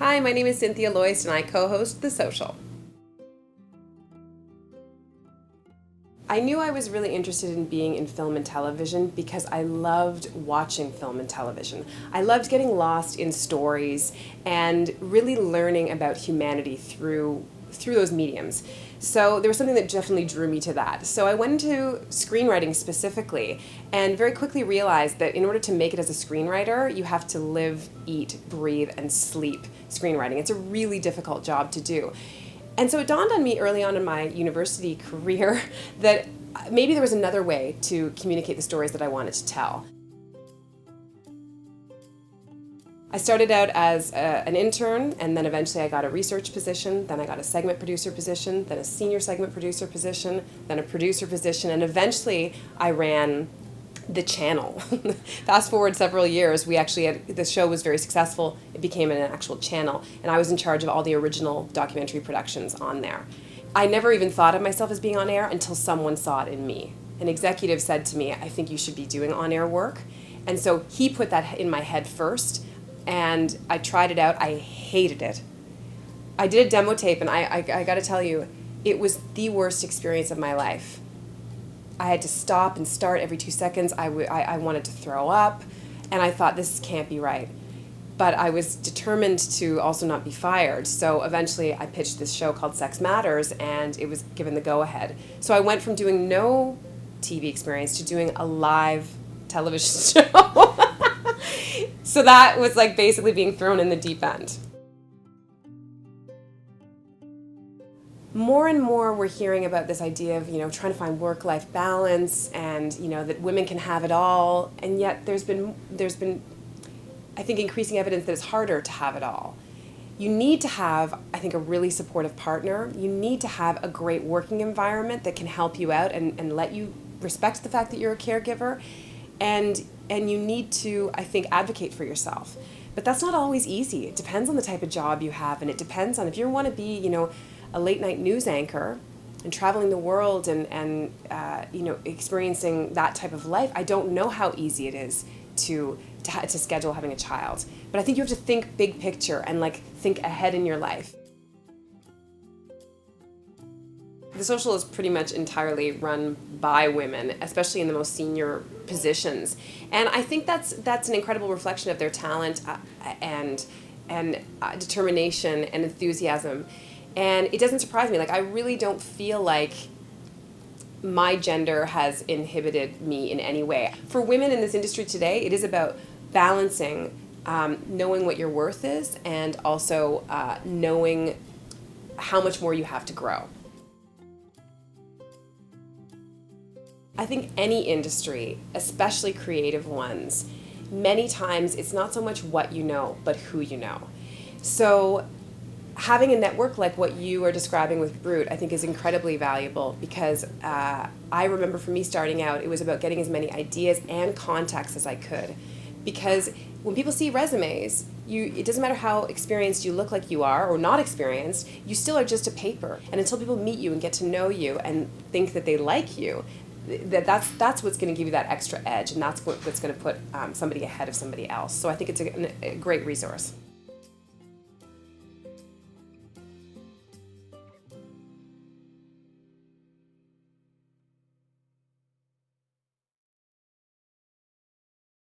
Hi, my name is Cynthia Loyst and I co-host The Social. I knew I was really interested in being in film and television because I loved watching film and television. I loved getting lost in stories and really learning about humanity through those mediums. So there was something that definitely drew me to that. So I went into screenwriting specifically and very quickly realized that in order to make it as a screenwriter, you have to live, eat, breathe, and sleep screenwriting. It's a really difficult job to do. And so it dawned on me early on in my university career that maybe there was another way to communicate the stories that I wanted to tell. I started out as an intern, and then eventually I got a research position, then I got a segment producer position, then a senior segment producer position, then a producer position, and eventually I ran the channel. Fast forward several years, the show was very successful. It became an actual channel, and I was in charge of all the original documentary productions on there. I never even thought of myself as being on air until someone saw it in me. An executive said to me, "I think you should be doing on-air work." And so he put that in my head first, and I tried it out. I hated it. I did a demo tape, and I got to tell you, it was the worst experience of my life. I had to stop and start every 2 seconds. I wanted to throw up, and I thought, this can't be right. But I was determined to also not be fired. So eventually I pitched this show called Sex Matters, and it was given the go-ahead. So I went from doing no TV experience to doing a live television show. So that was like basically being thrown in the deep end. More and more we're hearing about this idea of, trying to find work-life balance and, that women can have it all. And yet there's been, I think, increasing evidence that it's harder to have it all. You need to have, I think, a really supportive partner. You need to have a great working environment that can help you out and let you respect the fact that you're a caregiver. And you need to, I think, advocate for yourself. But that's not always easy. It depends on the type of job you have, and it depends on if you want to be, a late night news anchor and traveling the world and experiencing that type of life. I don't know how easy it is to schedule having a child. But I think you have to think big picture and think ahead in your life. The Social is pretty much entirely run by women, especially in the most senior positions. And I think that's an incredible reflection of their talent and determination and enthusiasm. And it doesn't surprise me. I really don't feel like my gender has inhibited me in any way. For women in this industry today, it is about balancing knowing what your worth is and also knowing how much more you have to grow. I think any industry, especially creative ones, many times it's not so much what you know, but who you know. So having a network like what you are describing with BRÜT, I think, is incredibly valuable because I remember for me starting out, it was about getting as many ideas and contacts as I could. Because when people see resumes, it doesn't matter how experienced you look like you are or not experienced, you still are just a paper. And until people meet you and get to know you and think that they like you, that's what's going to give you that extra edge, and that's what's going to put somebody ahead of somebody else. So I think it's a great resource.